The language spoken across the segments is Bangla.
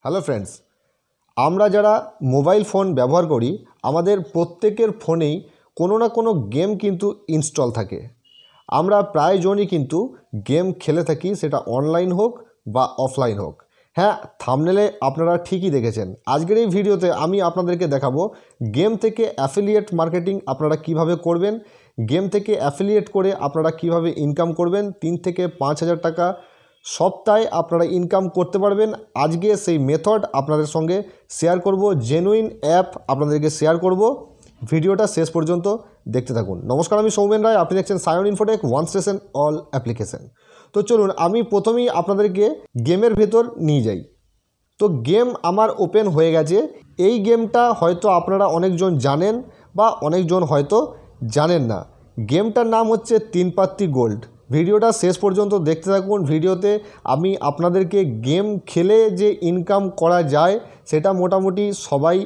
হ্যালো ফ্রেন্ডস, আমরা যারা মোবাইল ফোন ব্যবহার করি আমাদের প্রত্যেকের ফোনেই কোনো না কোনো গেম কিন্তু ইনস্টল থাকে। আমরা প্রায়জনই কিন্তু গেম খেলে থাকি, সেটা অনলাইন হোক বা অফলাইন হোক। হ্যাঁ, থাম্বনেলে আপনারা ঠিকই দেখেছেন। আজকের এই ভিডিওতে আমি আপনাদেরকে দেখাবো গেম থেকে অ্যাফিলিয়েট মার্কেটিং আপনারা কিভাবে করবেন, গেম থেকে অ্যাফিলিয়েট করে আপনারা কিভাবে ইনকাম করবেন। 3 থেকে 5,000 টাকা সপ্তাহে আপনারা ইনকাম করতে পারবেন। আজকে সেই মেথড আপনাদের সঙ্গে শেয়ার করব, জেনুইন অ্যাপ আপনাদেরকে শেয়ার করব। ভিডিওটা শেষ পর্যন্ত দেখতে থাকুন। নমস্কার, আমি সৌমেন রায়, আপনি দেখছেন Sayan Infotech, one station all application. তো চলুন আমি প্রথমেই আপনাদেরকে গেমের ভেতর নিয়ে যাই। তো গেম আমার ওপেন হয়ে গেছে। এই গেমটা হয়তো আপনারা অনেকজন জানেন বা অনেকজন হয়তো জানেন না। গেমটার নাম হচ্ছে 3 পাত্তি গোল্ড। ভিডিওটা শেষ পর্যন্ত দেখতে থাকুন। ভিডিওতে আমি আপনাদেরকে গেম খেলে যে ইনকাম করা যায় সেটা মোটামুটি সবাই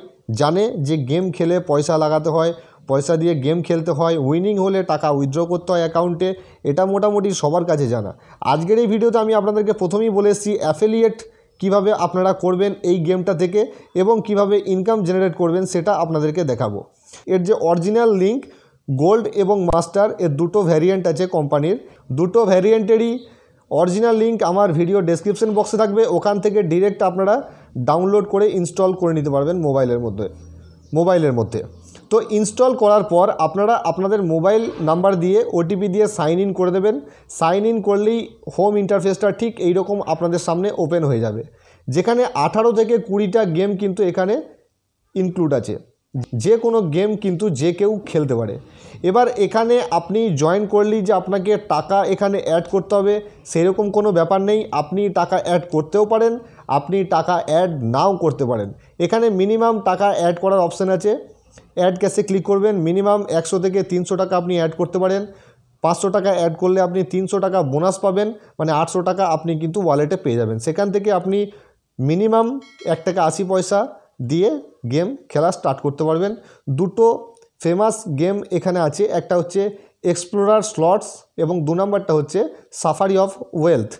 জানে, যে গেম খেলে পয়সা লাগাতে হয়, পয়সা দিয়ে গেম খেলতে হয়, উইনিং হলে টাকা উইথড্র করতে হয় অ্যাকাউন্টে। এটা মোটামুটি সবার কাছে জানা। আজকের এই ভিডিওতে আমি আপনাদেরকে প্রথমেই বলে এসেছি অ্যাফিলিয়েট কিভাবে আপনারা করবেন এই গেমটা থেকে এবং কিভাবে ইনকাম জেনারেট করবেন সেটা আপনাদেরকে দেখাবো। এর যে অরিজিনাল লিঙ্ক গোল্ড এবং মাস্টার, এর দুটো ভ্যারিয়েন্ট আছে কোম্পানির। দুটো ভ্যারিয়েন্টেরই অরিজিনাল লিঙ্ক আমার ভিডিও ডেসক্রিপশন বক্সে থাকবে। ওখান থেকে ডিরেক্ট আপনারা ডাউনলোড করে ইনস্টল করে নিতে পারবেন মোবাইলের মধ্যে। তো ইনস্টল করার পর আপনারা আপনাদের মোবাইল নাম্বার দিয়ে ওটিপি দিয়ে সাইন ইন করে দেবেন। সাইন ইন করলেই হোম ইন্টারফেসটা ঠিক এইরকম আপনাদের সামনে ওপেন হয়ে যাবে, যেখানে 18 থেকে 20টা গেম কিন্তু এখানে ইনক্লুড আছে। যে কোনো গেম কিন্তু যে কেউ খেলতে পারে। এবার এখানে আপনি জয়েন করলেই যে আপনাকে টাকা এখানে অ্যাড করতে হবে সেরকম কোনো ব্যাপার নেই। আপনি টাকা অ্যাড করতেও পারেন, আপনি টাকা অ্যাড নাও করতে পারেন। এখানে মিনিমাম টাকা অ্যাড করার অপশান আছে। অ্যাড ক্যাশে ক্লিক করবেন। মিনিমাম 100 থেকে 300 টাকা আপনি অ্যাড করতে পারেন। 500 টাকা অ্যাড করলে আপনি 300 টাকা বোনাস পাবেন, মানে 800 টাকা আপনি কিন্তু ওয়ালেটে পেয়ে যাবেন। সেখান থেকে আপনি মিনিমাম 1 টাকা 80 পয়সা দিয়ে গেম খেলা স্টার্ট করতে পারবেন। দুটো ফেমাস গেম এখানে আছে, একটা হচ্ছে এক্সপ্লোরার স্লটস এবং 2 নম্বরটা হচ্ছে সাফারি অফ ওয়েলথ।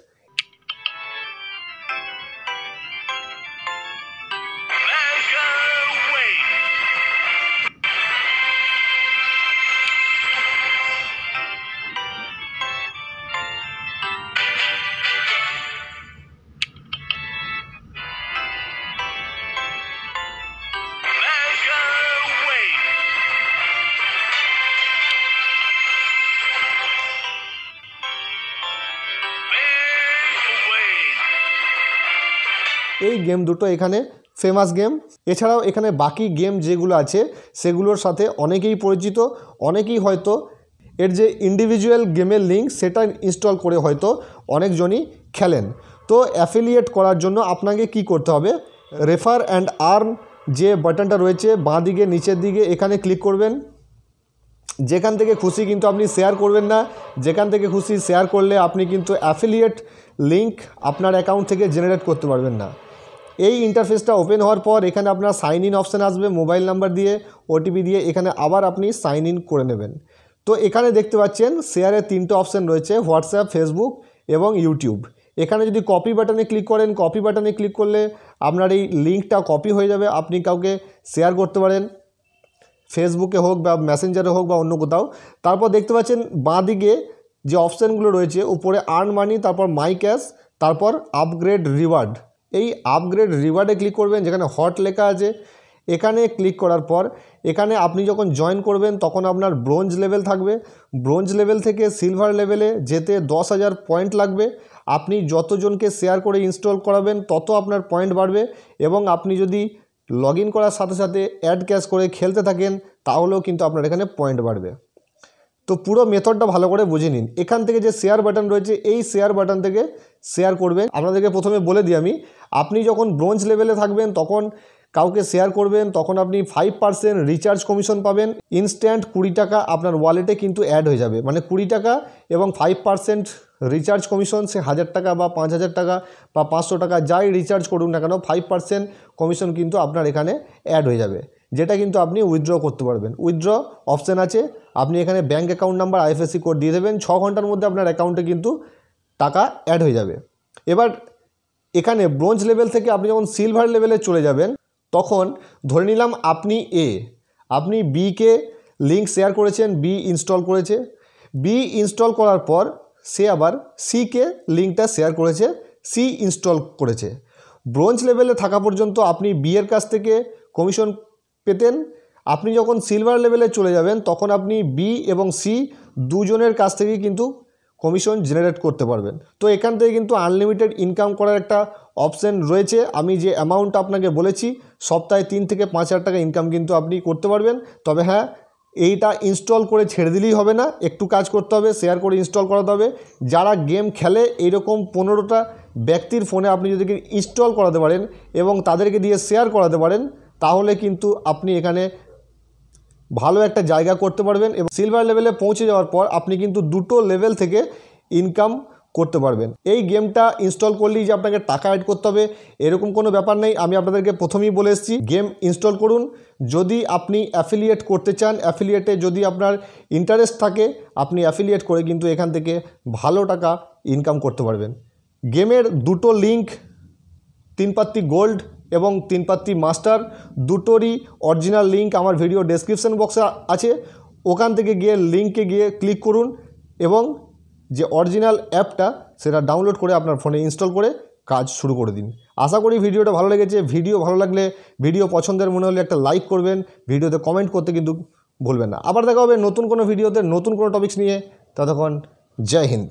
এই গেম দুটো এখানে ফেমাস গেম। এছাড়াও এখানে বাকি গেম যেগুলো আছে সেগুলোর সাথে অনেকেই পরিচিত, অনেকেই হয়তো এর যে ইন্ডিভিজুয়াল গেমের লিঙ্ক সেটা ইনস্টল করে হয়তো অনেকজনই খেলেন। তো অ্যাফিলিয়েট করার জন্য আপনাকে কি করতে হবে, রেফার অ্যান্ড আর্ন যে বাটনটা রয়েছে বাঁ দিকে নিচের দিকে, এখানে ক্লিক করবেন। যেখান থেকে খুশি কিন্তু আপনি শেয়ার করবেন না। যেখান থেকে খুশি শেয়ার করলে আপনি কিন্তু অ্যাফিলিয়েট লিঙ্ক আপনার অ্যাকাউন্ট থেকে জেনারেট করতে পারবেন না। এই ইন্টারফেসটা ওপেন হওয়ার পর এখানে আপনার সাইন ইন অপশান আসবে, মোবাইল নাম্বার দিয়ে ওটিপি দিয়ে এখানে আবার আপনি সাইন ইন করে নেবেন। তো এখানে দেখতে পাচ্ছেন শেয়ারের 3টে অপশান রয়েছে, হোয়াটসঅ্যাপ, ফেসবুক এবং ইউটিউব। এখানে যদি কপি বাটনে ক্লিক করেন, কপি বাটনে ক্লিক করলে আপনার এই লিঙ্কটা কপি হয়ে যাবে, আপনি কাউকে শেয়ার করতে পারেন, ফেসবুকে হোক বা মেসেঞ্জারে হোক বা অন্য কোথাও। তারপর দেখতে পাচ্ছেন বাঁ দিকে যে অপশানগুলো রয়েছে, উপরে আর্ন মানি, তারপর মাই ক্যাশ, তারপর আপগ্রেড রিওয়ার্ড। এই আপগ্রেড রিওয়ার্ডে ক্লিক করবেন, যেখানে হট লেখা আছে। এখানে ক্লিক করার পর এখানে আপনি যখন জয়েন করবেন তখন আপনার ব্রোঞ্জ লেভেল থাকবে। ব্রোঞ্জ লেভেল থেকে সিলভার লেভেলে যেতে 10,000 পয়েন্ট লাগবে। আপনি যতজনকে শেয়ার করে ইনস্টল করাবেন তত আপনার পয়েন্ট বাড়বে, এবং আপনি যদি লগ ইন করার সাথে সাথে অ্যাড ক্যাশ করে খেলতে থাকেন তাহলেও কিন্তু আপনার এখানে পয়েন্ট বাড়বে। তো পুরো মেথডটা ভালো করে বুঝে নিন। এখান থেকে যে শেয়ার বাটন রয়েছে এই শেয়ার বাটন থেকে শেয়ার করবেন। আপনাদেরকে প্রথমে বলে দিই আপনি যখন ব্রোঞ্জ লেভেলে থাকবেন তখন কাউকে শেয়ার করবেন তখন আপনি 5% রিচার্জ কমিশন পাবেন। ইনস্ট্যান্ট 20 টাকা আপনার ওয়ালেটে কিন্তু অ্যাড হয়ে যাবে, মানে 20 টাকা এবং 5% রিচার্জ কমিশন। সে 1000 টাকা বা 5000 টাকা বা 500 টাকা যাই রিচার্জ করুন না কেন 5% কমিশন কিন্তু আপনার এখানে অ্যাড হয়ে যাবে, যেটা কিন্তু আপনি উইথড্র করতে পারবেন। উইথড্র অপশান আছে, আপনি এখানে bank account number IFSC code দিয়ে দেবেন। 6 ঘন্টার মধ্যে আপনার অ্যাকাউন্টে কিন্তু টাকা অ্যাড হয়ে যাবে। এবার এখানে ব্রোঞ্জ লেভেল থেকে আপনি যখন সিলভার লেভেলে চলে যাবেন তখন ধরে নিলাম আপনি বিকে লিঙ্ক শেয়ার করেছেন, বি ইনস্টল করেছে, বি ইনস্টল করার পর সে আবার সিকে লিঙ্কটা শেয়ার করেছে, সি ইনস্টল করেছে। ব্রোঞ্জ লেভেলে থাকা পর্যন্ত আপনি বি এর কাছ থেকে কমিশন পেতেন। আপনি যখন সিলভার লেভেলে চলে যাবেন তখন আপনি বি এবং সি দুজনের কাছ থেকেই কিন্তু কমিশন জেনারেট করতে পারবেন। তো এখান থেকে কিন্তু আনলিমিটেড ইনকাম করার একটা অপশান রয়েছে। আমি যে অ্যামাউন্ট আপনাকে বলেছি সপ্তাহে 3 থেকে 5 হাজার টাকা ইনকাম কিন্তু আপনি করতে পারবেন। তবে হ্যাঁ, এইটা ইনস্টল করে ছেড়ে দিলেই হবে না, একটু কাজ করতে হবে, শেয়ার করে ইনস্টল করাতে হবে। যারা গেম খেলে এইরকম 15টা ব্যক্তির ফোনে আপনি যদি ইনস্টল করাতে পারেন এবং তাদেরকে দিয়ে শেয়ার করাতে পারেন তাহলে কিন্তু আপনি এখানে ভালো একটা জায়গা করতে পারবেন এবং সিলভার লেভেলে পৌঁছে যাওয়ার পর আপনি কিন্তু 2টো লেভেল থেকে ইনকাম করতে পারবেন। এই গেমটা ইনস্টল করলেই যে আপনাকে টাকা অ্যাড করতে হবে এরকম কোনো ব্যাপার নেই। আমি আপনাদেরকে প্রথমেই বলে এসেছি গেম ইনস্টল করুন। যদি আপনি অ্যাফিলিয়েট করতে চান, অ্যাফিলিয়েটে যদি আপনার ইন্টারেস্ট থাকে আপনি অ্যাফিলিয়েট করে কিন্তু এখান থেকে ভালো টাকা ইনকাম করতে পারবেন। গেমের 2টো লিঙ্ক 3 পাত্তি গোল্ড এবং 3 পাত্তি মাস্টার দুটোরই অরিজিনাল লিঙ্ক আমার ভিডিও ডেসক্রিপশন বক্সে আছে। ওখান থেকে গিয়ে লিঙ্কে গিয়ে ক্লিক করুন এবং যে অরিজিনাল অ্যাপটা সেটা ডাউনলোড করে আপনার ফোনে ইনস্টল করে কাজ শুরু করে দিন। আশা করি ভিডিওটা ভালো লেগেছে। ভিডিও ভালো লাগলে, ভিডিও পছন্দের মনে হলে একটা লাইক করবেন, ভিডিওতে কমেন্ট করতে কিন্তু ভুলবেন না। আবার দেখা হবে নতুন কোনো ভিডিওতে নতুন কোনো টপিকস নিয়ে। ততক্ষণ জয় হিন্দ।